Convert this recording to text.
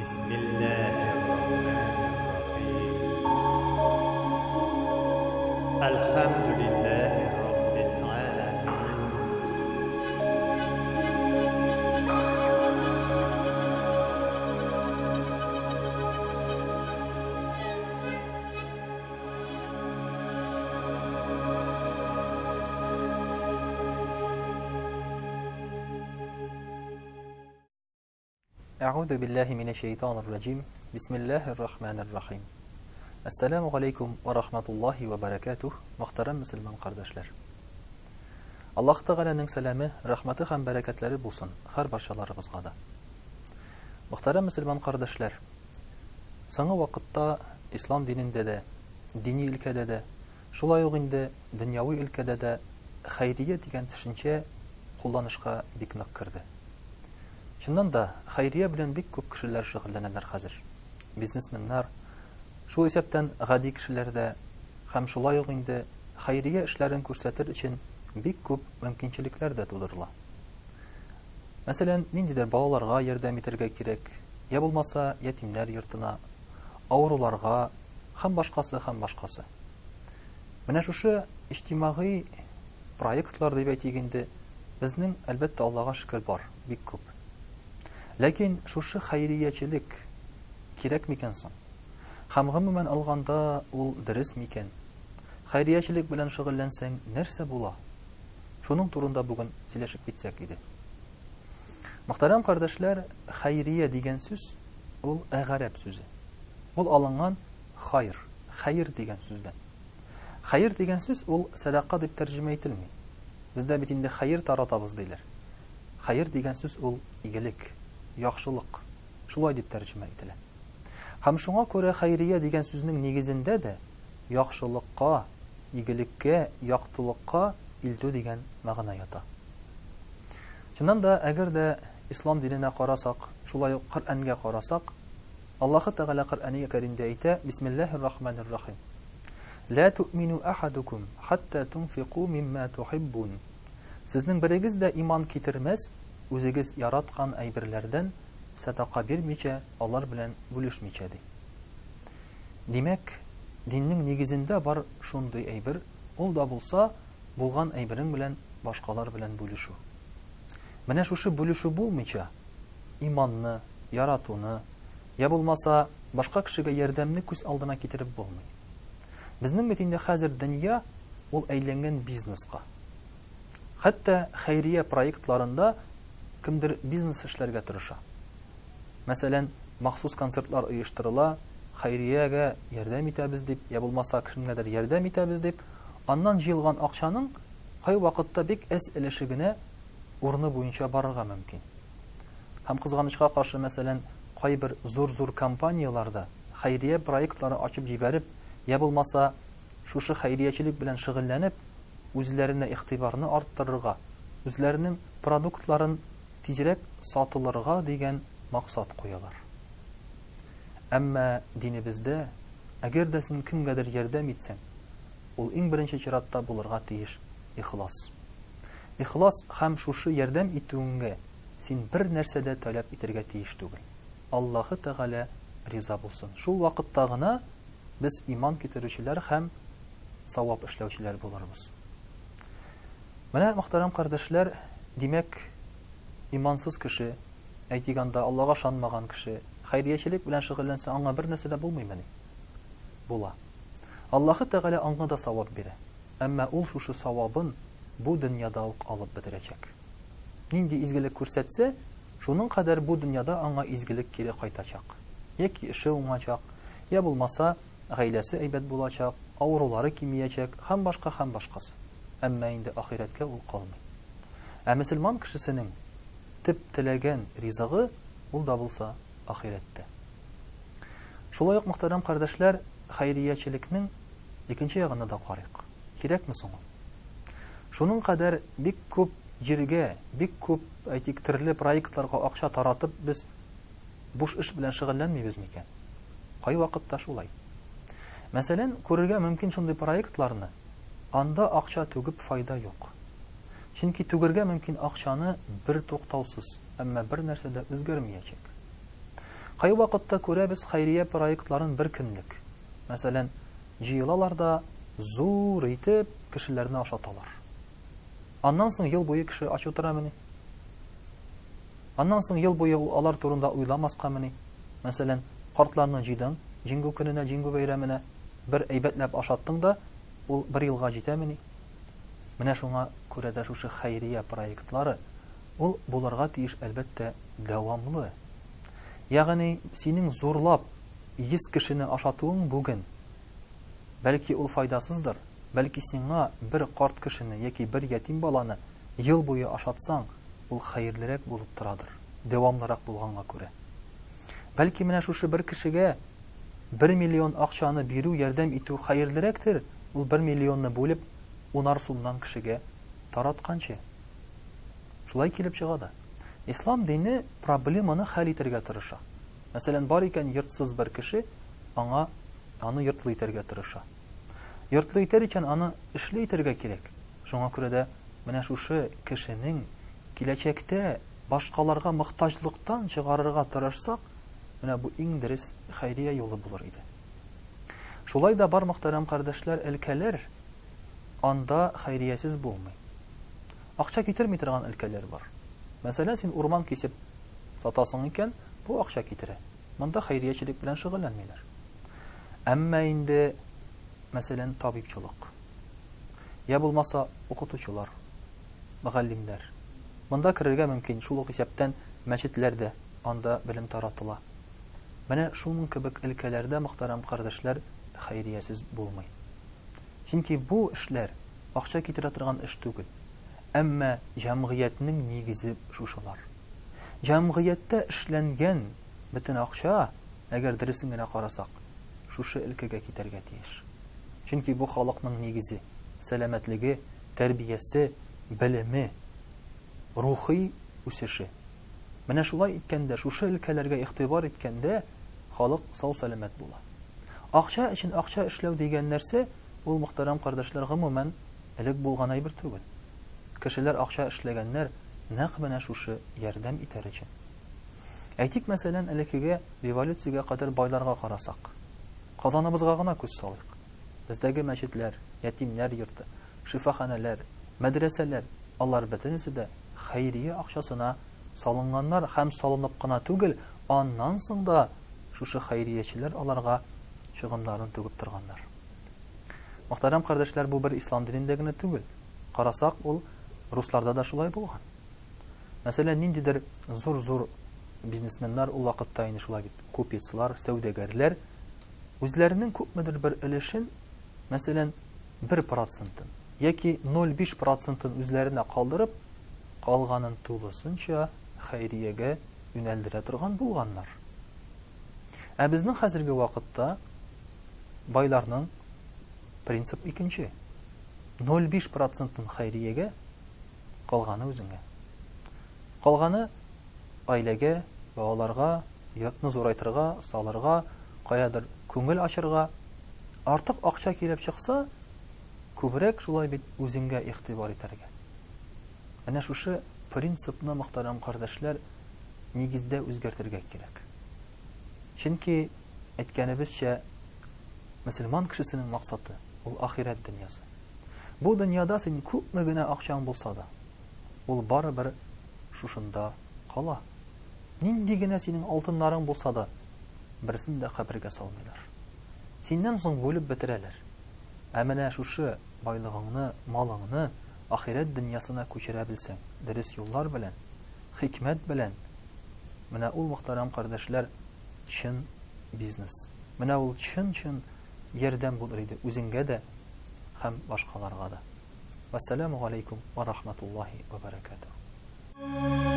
بسم الله الرحمن الرحيم الحمد لله رب العالمين أعوذ بالله من الشيطان الرجيم بسم الله الرحمن الرحيم Assalamu alaikum wa rahmatullahi wa barakatuh. Muhtaram Müslüman kardeşler. Allah Teala'nın selamı, rahmeti hem bereketleri bulsun her barşalarımızga da. Muhtaram Müslüman kardeşler. Soňky wagtda İslam dininde de, dini ülkede de, şulay uq inde dünyawy ülkede de hayriye digen düşünçe kullanışga bik nyk kirdi. Şundan da hayriye bilen bik köp kişiler şugullanarlar hazır. Biznesmenler Şol esepten gadi kişilerde hem şulay uq inde hayriye işlerini körsetir için bik köp mümkinçilikler de tudurla. Mesela nindiler balalarga yardım eterge kirek, ya bulmasa yetimler yurtuna, awrularga hem başkası. Менә шушы иҗтимагый проектлар дип әйтгәндә безнең әлбәттә Аллага шөкер бар, бик күп. Ләкин шушы хайриячелек кирәк микән соң? Һәм гомумән алганда ул дөрес микән? Хайриячелек белән шөгыльләнсәң нәрсә була? Шуның турында бүген сөйләшеп китсәк иде. Мөхтәрәм кардәшләр, хайрия дигән сүз ул гарәп сүзе. Ул алынган хайр дигән сүздән. Хайр дигән сүз ул садака дип тәрҗемә ителми. Бездә бит инде хайр таратабыз диләр. Хайр дигән сүз ул игелек, яхшылык. Шулай дип тәрҗемә ителә. Һәм шуңа күрә хайрия дигән сүзнең нигезендә дә яхшылыкка, игелеккә, яктылыкка илтү дигән мәгънә ята. Шуннан да әгәр дә ислам диненә карасак, шулай ук Коръәнгә карасак, Аллаһ Тәгалә Коръәни Кәримдә әйтә: Бисмиллаһир-рахманир-рахим. Ла ту'мину ахадукум хатта тунфиqu мимма тухиббун. Сезнең берегез дә иман китермәс, үзегез яраткан әйберләрдән садака бирмичә, алар белән бүлешмичә ди. Димәк, диннең нигезендә бар шундый әйбер, ул да булса, булган әйберең белән башкалар белән бүлешү. Менә шушы бүлешү булмыйча, иманны, яратуны, я булмаса, башка кешегә ярдәмне күз алдына китереп булмый. Безнең бит инде хәзер дөнья ул әйләнгән бизнеска. Хәтта хайрия проектларында кемдер бизнес эшләргә тырыша. Мәсәлән, махсус концертлар оештырыла, хайриягә ярдәм итәбез дип, я булмаса кешегәдер ярдәм итәбез дип, аннан җыелган акчаның кай вакытта бик әз өлеше генә урыны буенча барырга мөмкин. Һәм кызганычка каршы, мәсәлән, кайбер зур компанияларда хайрия проектлары ачып җибәреп, я булмаса шушы хайриячелек белән шөгыльләнеп, үзләренә игътибарны арттырырга, үзләренең продуктларын тизрәк сатылырга дигән максат куялар. Әмма динебездә, әгәр дә син кемгәдер ярдәм итсәң, ул иң беренче чиратта булырга тиеш ихлас. Ихлас һәм шушы ярдәм итүеңгә син бер нәрсә дә таләп итәргә тиеш түгел. Аллаһ Тәгалә риза булсын. Шул вакытта гына без иман китерүчеләр һәм савап эшләүчеләр булырбыз. Менә мөхтәрәм кардәшләр, димәк, имансыз кеше, әйтгәндә Аллага шанмаган кеше, хайриячелек белән шөгыльләнсә, аңа бер нәрсә дә булмыймы? Була. Аллаһ Тәгалә аңа да савап бирә. Әмма ул шушы савабын бу дөньяда ук алып бетерәчәк. Нинди изгелек күрсәтсә, шуның кадәр бу дөньяда аңа изгелек кире кайтачак. Яки эше уңачак, я булмаса гаиләсе әйбәт булачак, авырулары кимиячәк, һәм башкасы. Әмма инде ахирәткә ул калмый. Ә мөселман кешесенең тип теләгән ризыгы ул да булса ахирәттә. Шулай ук мөхтәрәм кардәшләр, хайриячелекнең икенче ягына да карыйк. Кирәкме соң ул? Шуның кадәр бик күп җиргә, бик күп әйтик төрле проектларга акча таратып, без буш эш белән шөгыльләнмибез микән? Кай вакытта шулай? Мәсәлән, күрергә мөмкин шундый проектларны, анда акча түгеп файда юк. Чөнки түгергә мөмкин акчаны бер туктаусыз, әмма бер нәрсә дә үзгәрмәячәк. Кай вакытта күрәбез хәйрия проектларын бер көнлек. Мәсәлән, җыелалар да зур итеп кешеләрне ашаталар. Аннан соң ел буе кеше ач утырамыни? Аннан соң ел буе алар турында уйламаскамыни? Мәсәлән, картларны җыйдың, җиңгү көненә, җиңгү бәйрәменә бер әйбәтләп ашаттың да, ул бер елга җитәмени? Менә шуңа күрә дә шушы хәйрия проектлары ул булырга тиеш әлбәттә дәвамлы. Ягъни синең зурлап 100 кешене ашатуың бүген бәлки ул файдасыздыр. Бәлки сиңа бер карт кешене яки бер ятим баланы ел буе ашатсаң, ул хәерлерәк булып торадыр, дәвамлырак булганга күрә. Бәлки менә шушы бер кешегә 1 миллион акчаны бирү, ярдәм итү хәерлерәктер. Ул 1 миллионны бүлеп 10 сумнан кешегә таратканчы. Шулай килеп чыга да. Ислам дине проблеманы хәл итәргә тырыша. Мәсәлән, бар икән йортсыз бер кеше, аны йортлы итәргә тырыша. Йортлы итәр өчен аны эшле итәргә кирәк. Шуңа күрә дә менә шушы кешенең киләчәктә башкаларга мохтаҗлыктан чыгарырга тырышсак, менә бу иң дөрес хәйрия юлы булыр иде. Шулай да бар мөхтәрәм кардәшләр, өлкәләр, анда хәйриясез булмый. Акча китерми торган өлкәләр бар. Мәсәлән, син урман кисеп сатасың икән, бу акча китерә. Монда хәйриячелек белән шөгыльләнмиләр. Әмма инде, мәсәлән, табибчылык, я булмаса укытучылар, мөгаллимнәр. Монда керергә мөмкин, шул ук исәптән мәчетләрдә анда белем таратыла. Менә шуның кебек өлкәләрдә, мөхтәрәм кардәшләр, хәйриясез булмый. Чөнки бу эшләр акча китерә торган эш түгел. Әмма җәмгыятьнең нигезе шушылар. Җәмгыятьтә эшләнгән бөтен акча, әгәр дөресен генә карасак, шушы өлкәгә китәргә тиеш. Чөнки бу халыкның нигезе, сәламәтлеге, тәрбиясе, белеме, рухи үсеше. Менә шулай иткәндә, шушы өлкәләргә игътибар иткәндә, халык сау сәламәт була. Акча өчен акча эшләү дигән нәрсә, ул мөхтәрәм кардәшләр, гомумән элек булган әйбер түгел. Кешеләр акча эшләгәннәр нәкъ менә шушы ярдәм итәр өчен. Әйтик, мәсәлән, элеккегә революциягә кадәр байларга карасак, Казаныбызга гына күз салыйк. Бездәге мәчетләр, ятимнәр йорты, шифаханәләр, мәдрәсәләр, алар бөтенесе дә хәйрия акчасына салынганнар һәм салынып кына түгел, аннан соң да шушы хәйриячеләр аларга чыгымнарын түгеп торганнар. Мөхтәрәм кардәшләр, бу бер ислам динендә генә түгел. Карасак, ул русларда да шулай булган. Мәсәлән, ниндидер зур-зур бизнесменнар ул вакытта инде шулай бит, купецлар, сәүдәгәрләр үзләренең күпмедер бер өлешен, мәсәлән, 1% яки 0,5% үзләренә калдырып, калганын тулысынча хәйриягә юнәлдерә торган булганнар. Ә безнең хәзерге вакытта байларның принцип икенче. 0,5% хәйриягә, калганы үзеңә. Калганы аиләгә, балаларга, йортны зурайтырга, салырга, каядыр күңел ачырга. Артык акча килеп чыкса, күбрәк шулай бит үзеңгә игътибар итәргә. Менә шушы принципны, мөхтәрәм кардәшләр, нигездә үзгәртергә кирәк. Чөнки әйткәнебезчә, мөселман кешесенең максаты ул ахират дөньясы. Бу дөньяда син күпме генә акчаң булса да, ул барыбер шушында кала. Нинди генә синең алтыннарың булса да, берсен дә кабергә салмыйлар. Синнән соң бүлеп бетерәләр. Ә менә шушы байлыгыңны, малыңны ахират дөньясына күчерә белсәң, дөрес юллар белән, хикмәт белән, менә ул, мөхтәрәм кардәшләр, чын бизнес. Менә ул чын ярдәм булыр иде үзеңгә дә һәм башкаларга да. Вассаламу алейкум ва рахматуллахи ва баракатуһ.